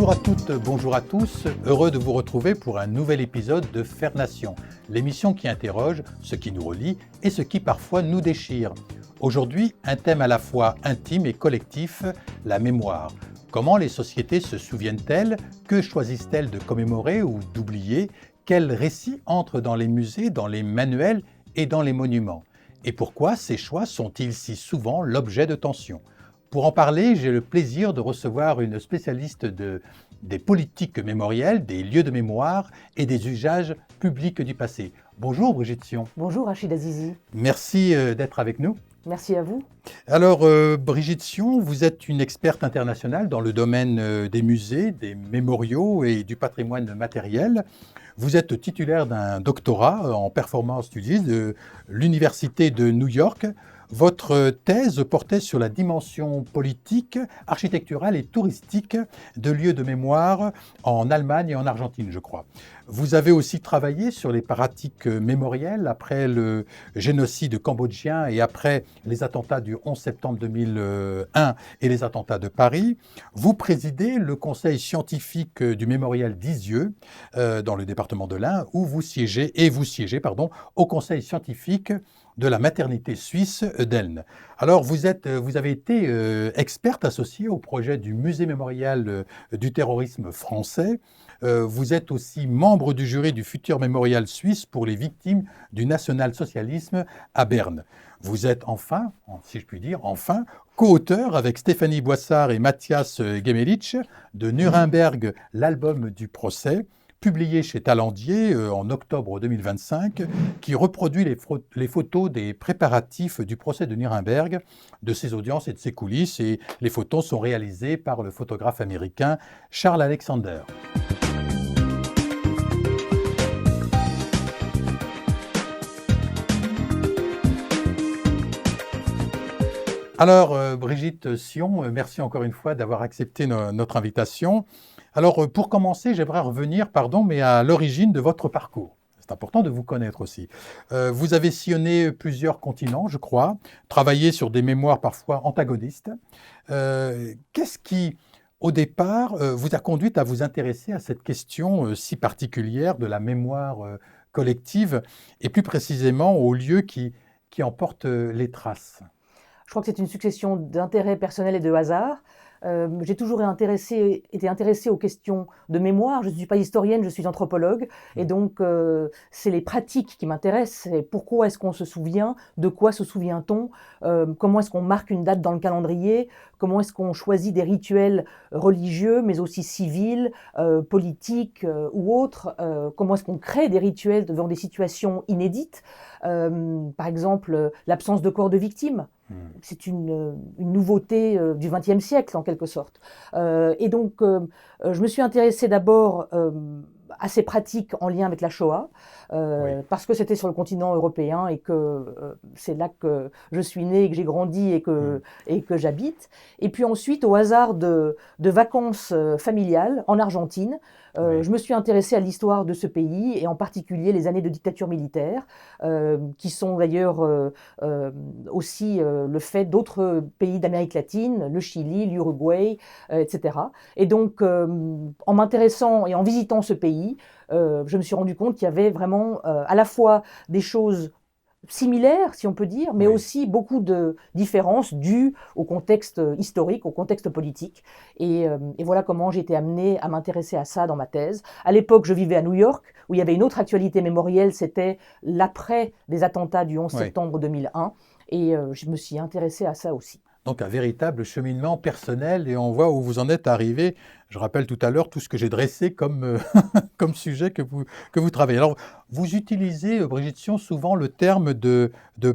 Bonjour à toutes, bonjour à tous, heureux de vous retrouver pour un nouvel épisode de Faire Nation, l'émission qui interroge ce qui nous relie et ce qui parfois nous déchire. Aujourd'hui, un thème à la fois intime et collectif, la mémoire. Comment les sociétés se souviennent-elles? Que choisissent-elles de commémorer ou d'oublier? Quels récits entrent dans les musées, dans les manuels et dans les monuments? Et pourquoi ces choix sont-ils si souvent l'objet de tensions? Pour en parler, j'ai le plaisir de recevoir une spécialiste des politiques mémorielles, des lieux de mémoire et des usages publics du passé. Bonjour Brigitte Sion. Bonjour Rachid Azizi. Merci d'être avec nous. Merci à vous. Alors Brigitte Sion, vous êtes une experte internationale dans le domaine des musées, des mémoriaux et du patrimoine matériel. Vous êtes titulaire d'un doctorat en performance studies de l'Université de New York. Votre thèse portait sur la dimension politique, architecturale et touristique de lieux de mémoire en Allemagne et en Argentine, je crois. Vous avez aussi travaillé sur les pratiques mémorielles après le génocide cambodgien et après les attentats du 11 septembre 2001 et les attentats de Paris. Vous présidez le conseil scientifique du mémorial d'Isieux, dans le département de l'Ain, où vous siégez au conseil scientifique de la maternité suisse d'Elne. Alors, vous avez été experte associée au projet du musée mémorial du terrorisme français. Vous êtes aussi membre du jury du futur mémorial suisse pour les victimes du national-socialisme à Berne. Vous êtes enfin, si je puis dire, co-auteur avec Stéphanie Boissard et Matthias Gemelitsch de Nuremberg, l'album du procès, publié chez Talendier en octobre 2025, qui reproduit les photos des préparatifs du procès de Nuremberg, de ses audiences et de ses coulisses. Et les photos sont réalisées par le photographe américain Charles Alexander. Alors, Brigitte Sion, merci encore une fois d'avoir accepté notre invitation. Alors, pour commencer, j'aimerais revenir, à l'origine de votre parcours. C'est important de vous connaître aussi. Vous avez sillonné plusieurs continents, je crois, travaillé sur des mémoires parfois antagonistes. Qu'est-ce qui, au départ, vous a conduite à vous intéresser à cette question si particulière de la mémoire collective et plus précisément aux lieux qui en portent les traces? Je crois que c'est une succession d'intérêts personnels et de hasards. J'ai toujours été intéressée aux questions de mémoire. Je ne suis pas historienne, je suis anthropologue. Et donc, c'est les pratiques qui m'intéressent. C'est pourquoi est-ce qu'on se souvient? De quoi se souvient-on? Comment est-ce qu'on marque une date dans le calendrier? Comment est-ce qu'on choisit des rituels religieux, mais aussi civils, politiques ou autres? Comment est-ce qu'on crée des rituels devant des situations inédites? Par exemple, l'absence de corps de victimes. C'est une nouveauté du XXe siècle, en quelque sorte. Et donc, je me suis intéressée d'abord à ces pratiques en lien avec la Shoah, parce que c'était sur le continent européen et que c'est là que je suis née, que j'ai grandi et que j'habite. Et puis ensuite, au hasard de vacances familiales en Argentine, je me suis intéressée à l'histoire de ce pays et en particulier les années de dictature militaire, qui sont d'ailleurs aussi le fait d'autres pays d'Amérique latine, le Chili, l'Uruguay, etc. Et donc, en m'intéressant et en visitant ce pays, je me suis rendu compte qu'il y avait vraiment à la fois des choses similaires, si on peut dire, mais aussi beaucoup de différences dues au contexte historique, au contexte politique. Et voilà comment j'ai été amenée à m'intéresser à ça dans ma thèse. À l'époque, je vivais à New York, où il y avait une autre actualité mémorielle, c'était l'après des attentats du 11 septembre 2001. Et je me suis intéressée à ça aussi. Donc un véritable cheminement personnel et on voit où vous en êtes arrivé. Je rappelle tout à l'heure tout ce que j'ai dressé comme, comme sujet que vous travaillez. Alors vous utilisez, Brigitte Sion, souvent le terme de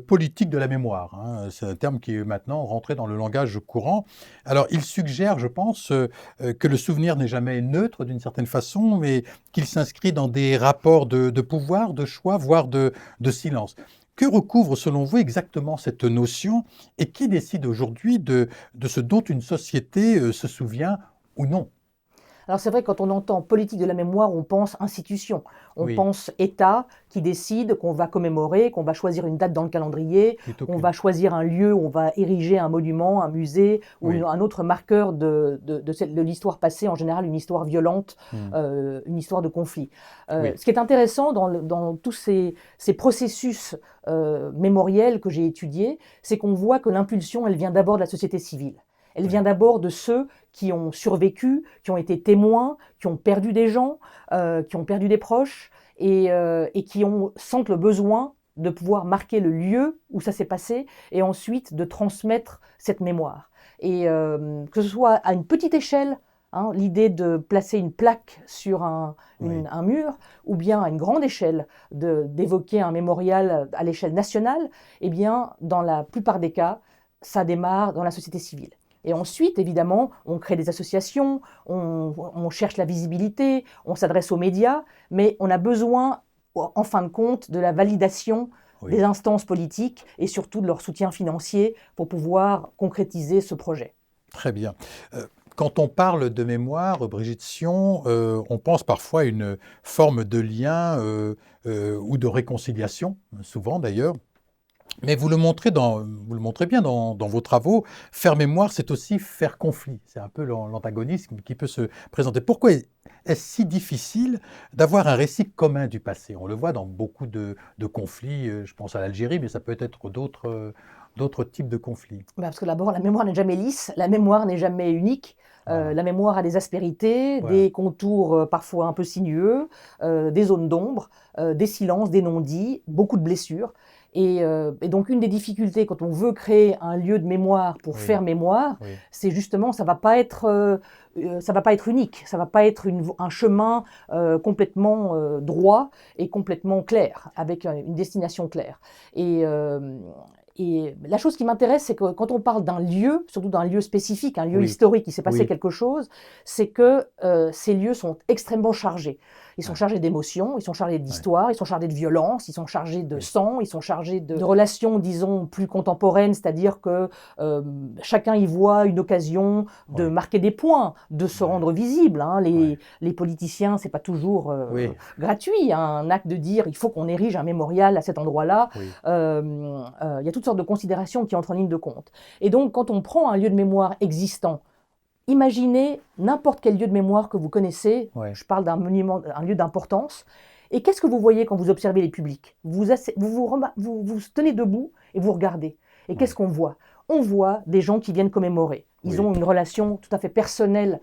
politique de la mémoire. Hein. C'est un terme qui est maintenant rentré dans le langage courant. Alors il suggère, je pense, que le souvenir n'est jamais neutre d'une certaine façon, mais qu'il s'inscrit dans des rapports de pouvoir, de choix, voire de silence. Que recouvre selon vous exactement cette notion et qui décide aujourd'hui de ce dont une société se souvient ou non? Alors c'est vrai que quand on entend politique de la mémoire, on pense institution, on Oui, pense État qui décide qu'on va commémorer, qu'on va choisir une date dans le calendrier, plutôt qu'on que... va choisir un lieu où on va ériger un monument, un musée ou Oui. un autre marqueur de l'histoire passée, en général une histoire violente, Hmm. une histoire de conflit. Oui, Ce qui est intéressant dans tous ces processus mémoriels que j'ai étudiés, c'est qu'on voit que l'impulsion, elle vient d'abord de la société civile. Elle vient oui, d'abord de ceux qui ont survécu, qui ont été témoins, qui ont perdu des gens, qui ont perdu des proches et qui sentent le besoin de pouvoir marquer le lieu où ça s'est passé et ensuite de transmettre cette mémoire. Et que ce soit à une petite échelle, hein, l'idée de placer une plaque sur oui. un mur, ou bien à une grande échelle, d'évoquer un mémorial à l'échelle nationale, eh bien, dans la plupart des cas, ça démarre dans la société civile. Et ensuite, évidemment, on crée des associations, on cherche la visibilité, on s'adresse aux médias, mais on a besoin, en fin de compte, de la validation des Oui. instances politiques et surtout de leur soutien financier pour pouvoir concrétiser ce projet. Très bien. Euh, Quand on parle de mémoire, Brigitte Sion, on pense parfois à une forme de lien ou de réconciliation, souvent d'ailleurs. Mais vous le montrez bien dans vos travaux. Faire mémoire, c'est aussi faire conflit. C'est un peu l'antagonisme qui peut se présenter. Pourquoi est-ce si difficile d'avoir un récit commun du passé? On le voit dans beaucoup de conflits. Je pense à l'Algérie, mais ça peut être d'autres types de conflits. Parce que d'abord, la mémoire n'est jamais lisse, la mémoire n'est jamais unique. Voilà. La mémoire a des aspérités, Voilà. des contours parfois un peu sinueux, des zones d'ombre, des silences, des non-dits, beaucoup de blessures. Et donc une des difficultés quand on veut créer un lieu de mémoire pour Oui. faire mémoire, Oui. c'est justement ça va pas être unique, ça va pas être un chemin complètement droit et complètement clair, avec une destination claire. Et, euh, et la chose qui m'intéresse, c'est que quand on parle d'un lieu, surtout d'un lieu spécifique, un lieu Oui. historique, il s'est passé Oui. quelque chose, c'est que ces lieux sont extrêmement chargés. Ils sont Ouais. chargés d'émotions, ils sont chargés Ouais. d'histoire, ils sont chargés de violence, ils sont chargés de Oui. sang, ils sont chargés de relations, disons, plus contemporaines, c'est-à-dire que chacun y voit une occasion de Oui. marquer des points, de se Ouais. rendre visible. Hein. Ouais. Les politiciens, c'est pas toujours Oui. gratuit, hein, un acte de dire il faut qu'on érige un mémorial à cet endroit-là. Oui. Il y a toutes sortes de considérations qui entrent en ligne de compte. Et donc, quand on prend un lieu de mémoire existant, imaginez n'importe quel lieu de mémoire que vous connaissez, Ouais. je parle d'un monument, un lieu d'importance, et qu'est-ce que vous voyez quand vous observez les publics? Vous tenez debout et vous regardez. Et qu'est-ce Ouais. qu'on voit? On voit des gens qui viennent commémorer. Ils Oui. ont une relation tout à fait personnelle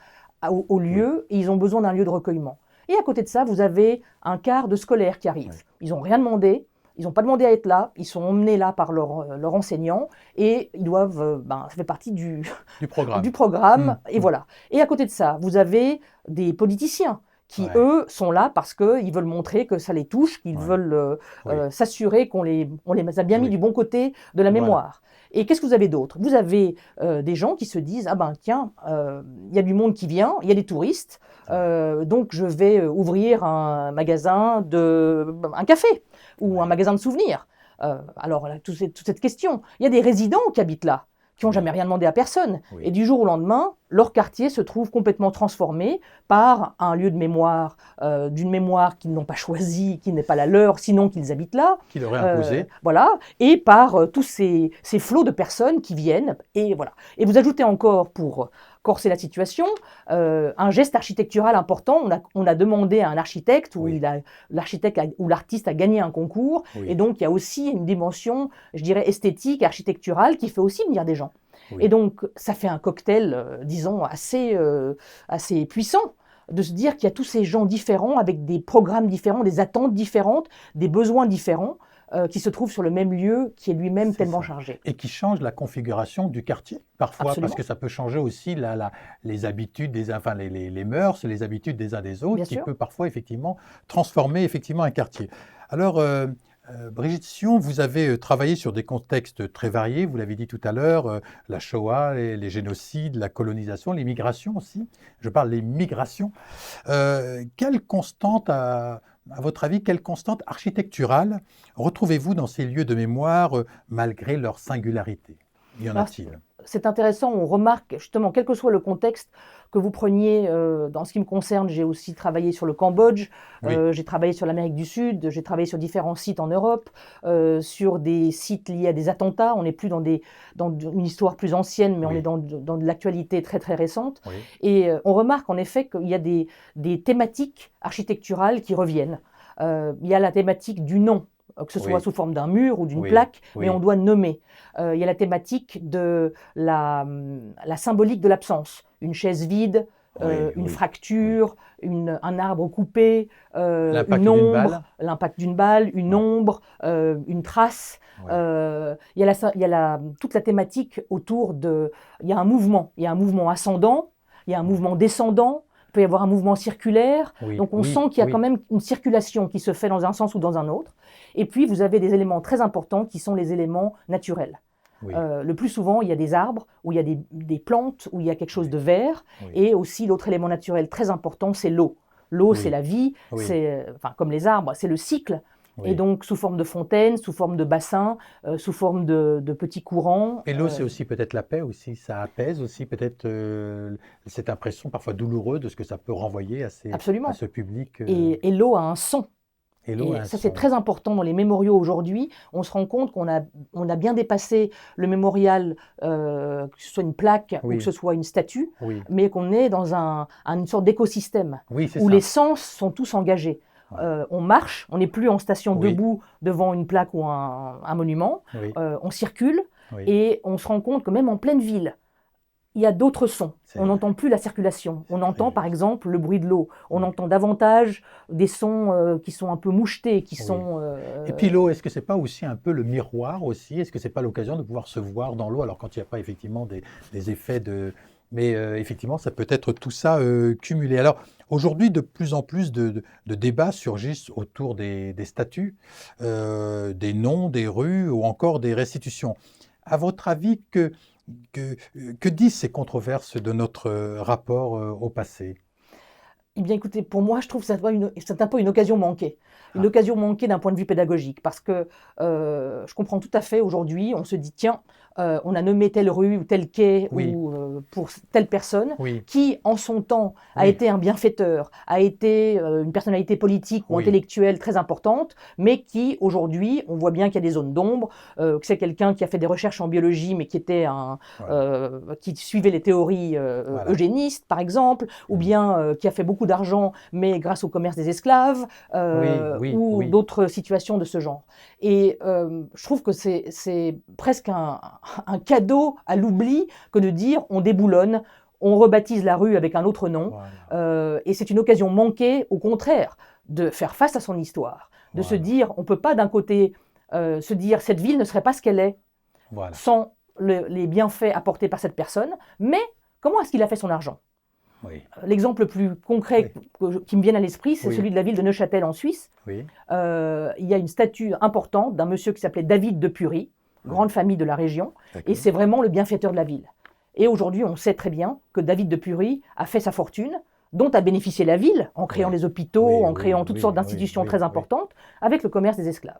au Oui. lieu et ils ont besoin d'un lieu de recueillement. Et à côté de ça, vous avez un quart de scolaires qui Ouais. arrivent. Ils n'ont rien demandé, ils n'ont pas demandé à être là, ils sont emmenés là par leur enseignant et ils doivent, ça fait partie Du programme. du programme, et Hum. voilà. Et à côté de ça, vous avez des politiciens qui, Ouais. eux, sont là parce qu'ils veulent montrer que ça les touche, qu'ils Ouais. veulent Oui. s'assurer on les a bien mis Oui. du bon côté de la Voilà. mémoire. Et qu'est-ce que vous avez d'autre? Vous avez des gens qui se disent, ah ben tiens, il y a du monde qui vient, il y a des touristes, Ouais. donc je vais ouvrir un magasin, un café ou un Ouais. magasin de souvenirs. Alors, là, toute cette question. Il y a des résidents qui habitent là, qui n'ont Oui. jamais rien demandé à personne. Et Oui. du jour au lendemain, leur quartier se trouve complètement transformé par un lieu de mémoire, d'une mémoire qu'ils n'ont pas choisie, qui n'est pas la leur, sinon qu'ils habitent là. Qui l'aurait imposé. Voilà. Et par tous ces flots de personnes qui viennent. Et voilà. Et vous ajoutez encore, pour corser la situation, un geste architectural important. On a demandé à un architecte, Oui. l'architecte ou l'artiste a gagné un concours. Oui. Et donc, il y a aussi une dimension, je dirais, esthétique, architecturale, qui fait aussi venir des gens. Et Oui. donc, ça fait un cocktail, disons, assez puissant, de se dire qu'il y a tous ces gens différents, avec des programmes différents, des attentes différentes, des besoins différents, qui se trouvent sur le même lieu, qui est lui-même C'est tellement ça. chargé. Et qui change la configuration du quartier, parfois, parce Absolument, que ça peut changer aussi les habitudes, enfin, les mœurs, les habitudes des uns des autres, bien qui sûr. peut parfois, effectivement, transformer, effectivement, un quartier. Alors, Brigitte Sion, vous avez travaillé sur des contextes très variés, vous l'avez dit tout à l'heure, la Shoah, les génocides, la colonisation, les migrations aussi. Je parle des migrations. Quelle constante, à votre avis, quelle constante architecturale retrouvez-vous dans ces lieux de mémoire malgré leur singularité? Y en Alors, a-t-il? c'est intéressant, on remarque justement, quel que soit le contexte que vous preniez, dans ce qui me concerne, j'ai aussi travaillé sur le Cambodge, Oui, j'ai travaillé sur l'Amérique du Sud, j'ai travaillé sur différents sites en Europe, sur des sites liés à des attentats. On n'est plus dans une histoire plus ancienne, mais on est oui, dans de l'actualité très très récente. oui, Et on remarque en effet qu'il y a des thématiques architecturales qui reviennent. Il y a la thématique du nom, que ce soit oui, sous forme d'un mur ou d'une oui, plaque, mais on oui, doit nommer. Il y a la thématique de la symbolique de l'absence. Une chaise vide, oui, une oui, oui. fracture, un arbre coupé, une L'impact d'une ombre, balle. l'impact d'une balle, une Ouais, ombre, une trace. ouais, Il y a toute la thématique autour de... il y a un mouvement ascendant, il y a un ouais. mouvement descendant, il peut y avoir un mouvement circulaire. Oui, Donc on oui, sent qu'il y a quand oui, même une circulation qui se fait dans un sens ou dans un autre. Et puis vous avez des éléments très importants qui sont les éléments naturels. oui, Le plus souvent, il y a des arbres, où il y a des plantes, où il y a quelque chose oui, de vert. oui, Et aussi, l'autre élément naturel très important, c'est l'eau. L'eau, c'est oui, la vie, oui, c'est, enfin, comme les arbres, c'est le cycle. Et oui. donc, sous forme de fontaine, sous forme de bassin, sous forme de petits courants. Et l'eau, c'est aussi peut-être la paix aussi, ça apaise aussi peut-être cette impression parfois douloureuse de ce que ça peut renvoyer à Absolument. ce public. Et l'eau a un son. Et l'eau a Et un ça, c'est son. très important dans les mémoriaux aujourd'hui. On se rend compte qu'on a bien dépassé le mémorial, que ce soit une plaque ou que Oui, ce soit une statue, oui, mais qu'on est dans une sorte d'écosystème oui, c'est où les ça. sens sont tous engagés. Ouais. On marche, on n'est plus en station Oui, debout devant une plaque ou un monument, oui, on circule oui, et on se rend compte que même en pleine ville, il y a d'autres sons. c'est On vrai, n'entend plus la circulation. On c'est très entend par juste. exemple le bruit de l'eau. On Oui, entend davantage des sons qui sont un peu mouchetés, qui oui. sont... Et puis l'eau, est-ce que c'est pas aussi un peu le miroir aussi? Est-ce que c'est pas l'occasion de pouvoir se voir dans l'eau alors quand il n'y a pas effectivement des effets de... Mais effectivement, ça peut être tout ça cumulé. Alors aujourd'hui, de plus en plus de débats surgissent autour des statuts, des noms, des rues ou encore des restitutions. À votre avis, que, que disent ces controverses de notre rapport au passé? Eh bien, écoutez, pour moi, je trouve que c'est un peu une occasion manquée. Une Ah, occasion manquée d'un point de vue pédagogique. Parce que je comprends tout à fait aujourd'hui, on se dit, tiens, on a nommé telle rue ou tel quai oui, ou pour telle personne oui, qui, en son temps, a oui, été un bienfaiteur, a été une personnalité politique ou oui, intellectuelle très importante, mais qui, aujourd'hui, on voit bien qu'il y a des zones d'ombre, que c'est quelqu'un qui a fait des recherches en biologie, mais voilà, qui suivait les théories voilà. eugénistes, par exemple, ou Mm. bien qui a fait beaucoup d'argent, mais grâce au commerce des esclaves, Oui, oui, ou oui. d'autres situations de ce genre. Et je trouve que c'est presque un cadeau à l'oubli que de dire on déboulonne, on rebaptise la rue avec un autre nom, Voilà, et c'est une occasion manquée, au contraire, de faire face à son histoire, de se voilà, dire on ne peut pas d'un côté se dire cette ville ne serait pas ce qu'elle est voilà. sans les bienfaits apportés par cette personne, mais comment est-ce qu'il a fait son argent? Oui, L'exemple le plus concret oui, qui me vient à l'esprit, c'est oui, celui de la ville de Neuchâtel en Suisse. oui. Il y a une statue importante d'un monsieur qui s'appelait David de Pury, Ouais, grande famille de la région, et d'accord. c'est vraiment le bienfaiteur de la ville. Et aujourd'hui, on sait très bien que David de Pury a fait sa fortune, dont a bénéficié la ville, en créant Oui, des hôpitaux, oui, en créant oui, toutes sortes oui, oui, d'institutions oui, très oui. importantes, avec le commerce des esclaves.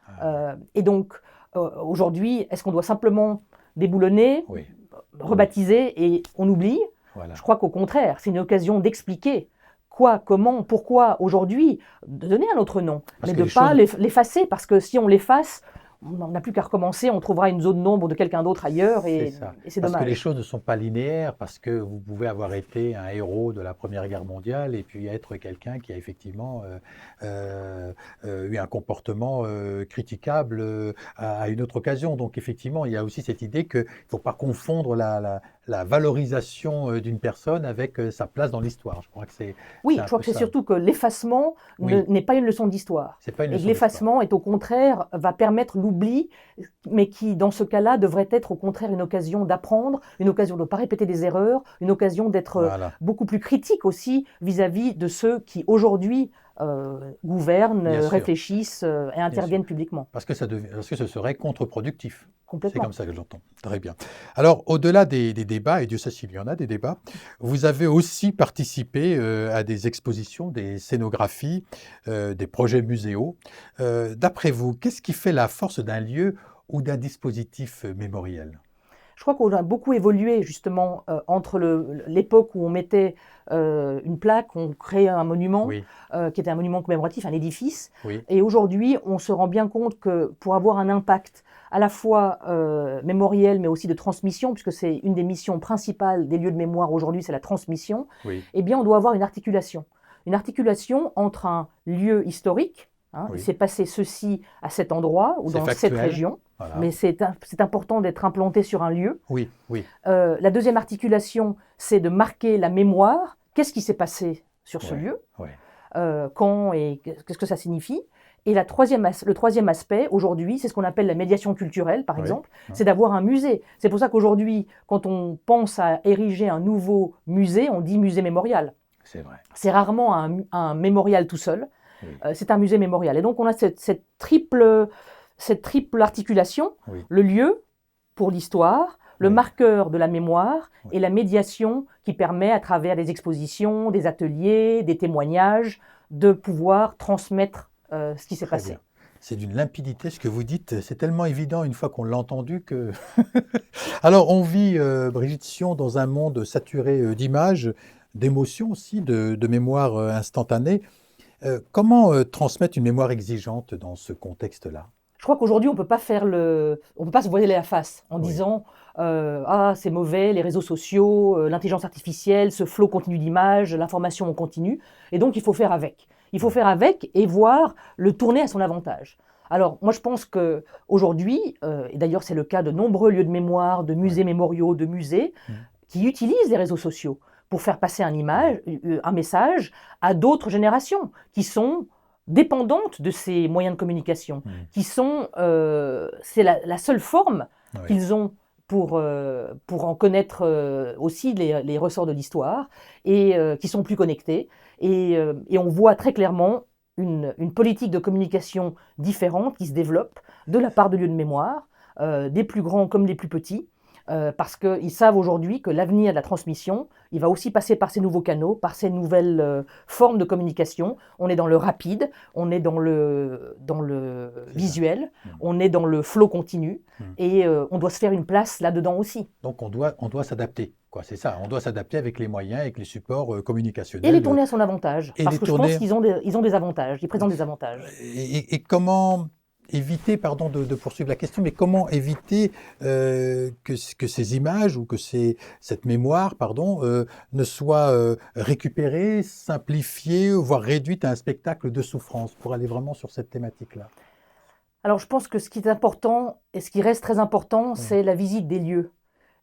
Ah oui, Et donc, aujourd'hui, est-ce qu'on doit simplement déboulonner, oui, oui, rebaptiser et on oublie? Je voilà. crois qu'au contraire, c'est une occasion d'expliquer quoi, comment, pourquoi aujourd'hui, de donner un autre nom, Parce mais que de ne les pas choses, l'effacer, parce que si on l'efface, on n'a plus qu'à recommencer, on trouvera une zone d'ombre de quelqu'un d'autre ailleurs, c'est et ça. c'est Parce que les dommage. choses ne sont pas linéaires, parce que vous pouvez avoir été un héros de la Première Guerre mondiale et puis être quelqu'un qui a effectivement eu un comportement critiquable à une autre occasion. Donc effectivement, il y a aussi cette idée qu'il ne faut pas confondre la valorisation d'une personne avec sa place dans l'histoire. Je crois que c'est Oui, je un crois peu que c'est ça. surtout que l'effacement Oui, n'est pas une leçon d'histoire. c'est pas une Et que leçon d'histoire. l'effacement est au contraire, va permettre l'oubli, mais qui, dans ce cas-là, devrait être au contraire une occasion d'apprendre, une occasion de ne pas répéter des erreurs, une occasion d'être Voilà, beaucoup plus critique aussi vis-à-vis de ceux qui, aujourd'hui, gouvernent, bien sûr, réfléchissent et bien sûr. interviennent publiquement. Parce que ce serait contre-productif. C'est comme Complètement. ça que j'entends. Très bien. Alors, au-delà des débats, et Dieu sait s'il y en a des débats, vous avez aussi participé à des expositions, des scénographies, des projets muséaux. D'après vous, qu'est-ce qui fait la force d'un lieu ou d'un dispositif mémoriel? Je crois qu'on a beaucoup évolué justement entre l'époque où on mettait une plaque, on créait un monument, Oui, qui était un monument commémoratif, un édifice. oui, Et aujourd'hui, on se rend bien compte que pour avoir un impact à la fois mémoriel, mais aussi de transmission, puisque c'est une des missions principales des lieux de mémoire aujourd'hui, c'est la transmission, oui, eh bien, on doit avoir une articulation. Une articulation entre un lieu historique, hein, il oui. s'est passé ceci à cet endroit ou C'est dans cette factuel. région, Voilà. mais c'est important d'être implanté sur un lieu. Oui, oui, La deuxième articulation, c'est de marquer la mémoire. Qu'est-ce qui s'est passé sur ce ouais, lieu, ouais, quand et qu'est-ce que ça signifie. Et le troisième aspect, aujourd'hui, c'est ce qu'on appelle la médiation culturelle, par oui, exemple, hein, c'est d'avoir un musée. C'est pour ça qu'aujourd'hui, quand on pense à ériger un nouveau musée, on dit musée mémorial. c'est vrai. C'est rarement un mémorial tout seul, Oui, c'est un musée mémorial. Et donc on a cette triple articulation, oui, le lieu pour l'histoire, le oui, marqueur de la mémoire oui. et la médiation qui permet, à travers des expositions, des ateliers, des témoignages, de pouvoir transmettre ce qui s'est Très passé. bien. C'est d'une limpidité ce que vous dites. C'est tellement évident une fois qu'on l'a entendu que. Alors, on vit, Brigitte Sion, dans un monde saturé d'images, d'émotions aussi, de mémoire instantanée. Comment transmettre une mémoire exigeante dans ce contexte-là? Je crois qu'aujourd'hui, on peut pas se voiler la face en Oui, disant ah, c'est mauvais, les réseaux sociaux, l'intelligence artificielle, ce flot continu d'images, l'information en continu. Et donc, il faut faire avec. Il faut oui, faire avec et voir le tourner à son avantage. Alors, moi, je pense qu'aujourd'hui, et d'ailleurs, c'est le cas de nombreux lieux de mémoire, de oui, musées mémoriaux, de musées, mm, qui utilisent les réseaux sociaux pour faire passer oui, un message à d'autres générations qui sont dépendantes de ces moyens de communication, mm, c'est la seule forme oui, qu'ils ont pour en connaître aussi les ressorts de l'histoire et qui sont plus connectés. Et on voit très clairement une politique de communication différente qui se développe de la part de lieux de mémoire, des plus grands comme des plus petits, parce qu'ils savent aujourd'hui que l'avenir de la transmission, il va aussi passer par ces nouveaux canaux, par ces nouvelles formes de communication. On est dans le rapide, on est dans le c'est ça. visuel, Mm, on est dans le flow continu, mm. et on doit se faire une place là-dedans aussi. Donc, on doit s'adapter, quoi. C'est ça. On doit s'adapter avec les moyens, avec les supports Et les communicationnels tourner à son avantage, et parce les que je pense tourner. qu'ils ont des avantages, ils présentent des avantages. Et comment éviter, pardon de poursuivre la question, mais comment éviter que ces images ou que cette mémoire, pardon, ne soit récupérée, simplifiée, voire réduite à un spectacle de souffrance, pour aller vraiment sur cette thématique-là? Alors je pense que ce qui est important, et ce qui reste très important, Oui. c'est la visite des lieux.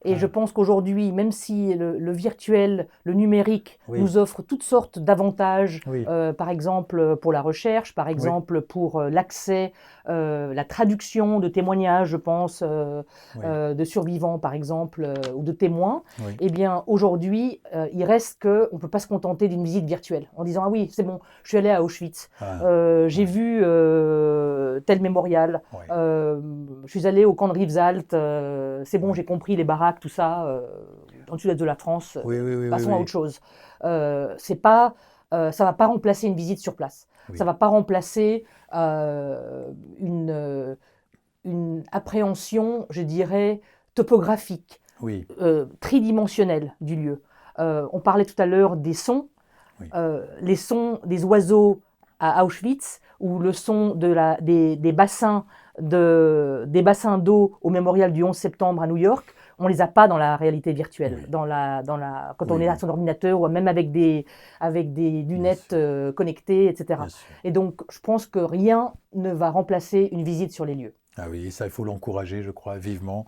Et je Ah, pense qu'aujourd'hui, même si le virtuel, le numérique oui, nous offre toutes sortes d'avantages, oui, par exemple pour la recherche, par oui, exemple pour l'accès, la traduction de témoignages, je pense, oui, de survivants, par exemple, ou de témoins, oui. eh bien aujourd'hui, il reste qu'on ne peut pas se contenter d'une visite virtuelle en disant ah oui, c'est bon, je suis allé à Auschwitz, Ah, j'ai ouais, vu tel mémorial, ouais. je suis allé au camp de Rivesaltes, c'est bon, Oui, j'ai compris les baraques, tout ça, dans le sud-est de la France, oui, oui, oui, oui, passons à oui, autre chose. C'est pas, ça va pas remplacer une visite sur place. Ça oui, va pas remplacer une, une appréhension, je dirais, topographique, oui, tridimensionnelle du lieu. On parlait tout à l'heure des sons, oui, les sons des oiseaux à Auschwitz ou le son des bassins des bassins d'eau au mémorial du 11 septembre à New York, on ne les a pas dans la réalité virtuelle, oui, quand on oui, est à oui, son ordinateur ou même avec des bien lunettes sûr, connectées, bien etc. sûr. Et donc, je pense que rien ne va remplacer une visite sur les lieux. Ah oui, et ça, il faut l'encourager, je crois, vivement,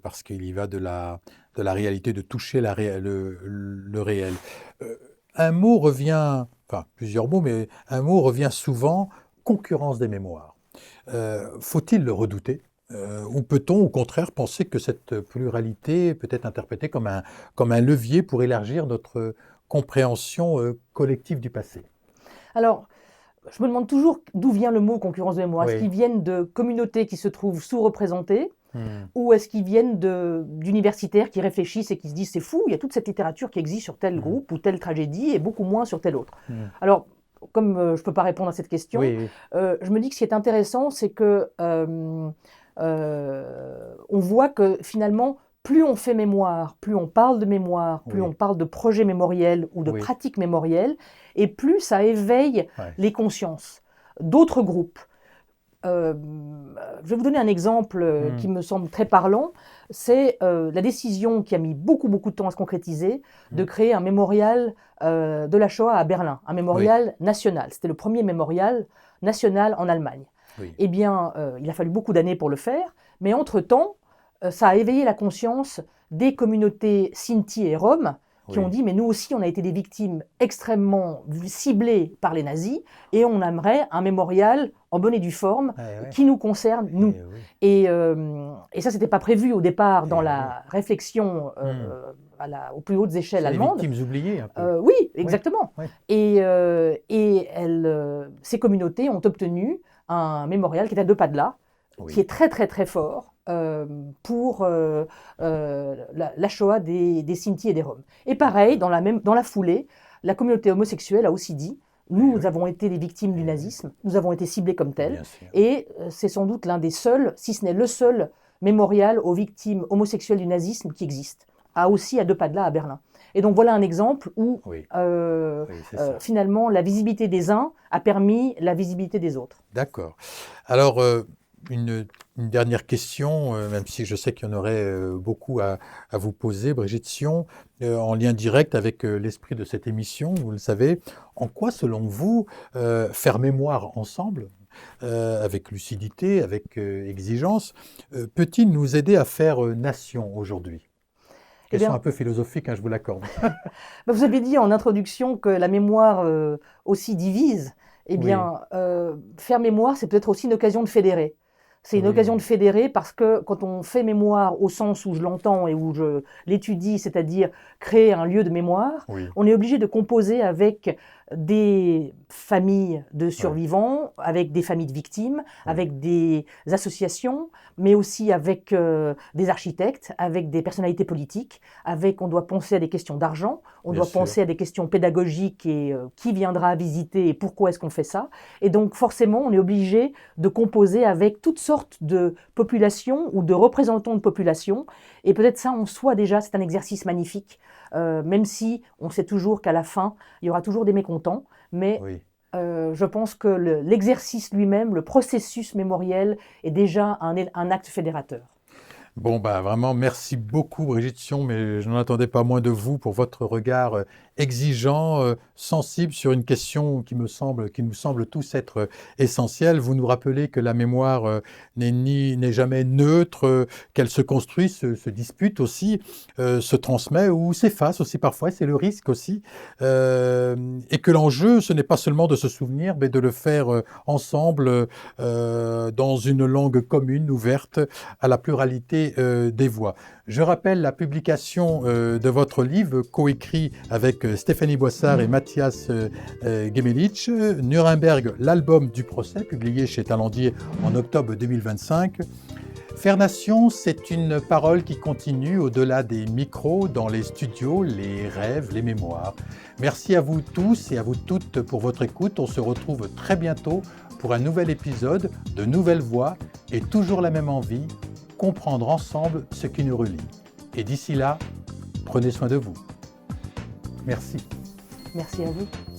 parce qu'il y va de la réalité, de toucher le réel. Euh, un mot revient, enfin plusieurs mots, mais un mot revient souvent, concurrence des mémoires. Faut-il le redouter? Ou peut-on au contraire penser que cette pluralité peut être interprétée comme un levier pour élargir notre compréhension collective du passé? Alors, je me demande toujours d'où vient le mot concurrence de mémoire. Est-ce Oui. qu'ils viennent de communautés qui se trouvent sous-représentées Hmm. ou est-ce qu'ils viennent d'universitaires qui réfléchissent et qui se disent c'est fou, il y a toute cette littérature qui existe sur tel Hmm. groupe ou telle tragédie et beaucoup moins sur tel autre. Hmm. Alors, comme je ne peux pas répondre à cette question, Oui, oui, je me dis que ce qui est intéressant, c'est que on voit que finalement plus on fait mémoire, plus on parle de mémoire, plus Oui. on parle de projet mémoriel ou de Oui. pratique mémorielle, et plus ça éveille Ouais. les consciences d'autres groupes. Je vais vous donner un exemple qui me semble très parlant. C'est la décision qui a mis beaucoup de temps à se concrétiser de créer un mémorial de la Shoah à Berlin, un mémorial national. C'était le premier mémorial national en Allemagne. Oui. Eh bien, il a fallu beaucoup d'années pour le faire, mais entre-temps, ça a éveillé la conscience des communautés Sinti et Roms qui Oui. ont dit, mais nous aussi, on a été des victimes extrêmement ciblées par les nazis, et on aimerait un mémorial en bonne et due forme qui nous concerne, nous. Et ça, c'était pas prévu au départ dans la réflexion aux plus hautes échelles allemandes. Les victimes oubliées, un peu. Oui, exactement. Oui. Et ces communautés ont obtenu un mémorial qui est à 2 pas de là, qui est très fort pour la Shoah des Sinti et des Roms. Et pareil, dans la foulée, la communauté homosexuelle a aussi dit, nous avons été les victimes du nazisme, nous avons été ciblés comme tels, et c'est sans doute l'un des seuls, si ce n'est le seul, mémorial aux victimes homosexuelles du nazisme qui existe, aussi à 2 pas de là à Berlin. Et donc voilà un exemple où finalement la visibilité des uns a permis la visibilité des autres. D'accord. Alors, une dernière question, même si je sais qu'il y en aurait beaucoup à vous poser, Brigitte Sion, en lien direct avec l'esprit de cette émission, vous le savez. En quoi, selon vous, faire mémoire ensemble, avec lucidité, avec exigence, peut-il nous aider à faire nation aujourd'hui ? Question un peu philosophique, je vous l'accorde. Vous avez dit en introduction que la mémoire aussi divise. Eh bien, faire mémoire, c'est peut-être aussi une occasion de fédérer. C'est une occasion de fédérer parce que quand on fait mémoire au sens où je l'entends et où je l'étudie, c'est-à-dire créer un lieu de mémoire, on est obligé de composer avec des familles de survivants, avec des familles de victimes, avec des associations, mais aussi avec des architectes, avec des personnalités politiques, on doit penser à des questions d'argent, on doit penser à des questions pédagogiques et qui viendra visiter et pourquoi est-ce qu'on fait ça. Et donc forcément, on est obligé de composer avec toutes sortes de populations ou de représentants de populations. Et peut-être ça en soi déjà, c'est un exercice magnifique, même si on sait toujours qu'à la fin, il y aura toujours des mécontents. Mais je pense que l'exercice lui-même, le processus mémoriel est déjà un acte fédérateur. Bon, vraiment, merci beaucoup Brigitte Sion, mais je n'en attendais pas moins de vous pour votre regard exigeant, sensible sur une question qui nous semble tous être essentielle. Vous nous rappelez que la mémoire n'est jamais neutre, qu'elle se construit, se dispute aussi, se transmet ou s'efface aussi parfois, c'est le risque aussi. Et que l'enjeu, ce n'est pas seulement de se souvenir, mais de le faire ensemble dans une langue commune, ouverte à la pluralité des voix. Je rappelle la publication de votre livre, coécrit avec Stéphanie Boissard et Mathias Gemelich, Nuremberg, l'album du procès, publié chez Talendier en octobre 2025. Faire nation, c'est une parole qui continue au-delà des micros, dans les studios, les rêves, les mémoires. Merci à vous tous et à vous toutes pour votre écoute. On se retrouve très bientôt pour un nouvel épisode, de nouvelles voix et toujours la même envie, comprendre ensemble ce qui nous relie. Et d'ici là, prenez soin de vous. Merci. Merci à vous.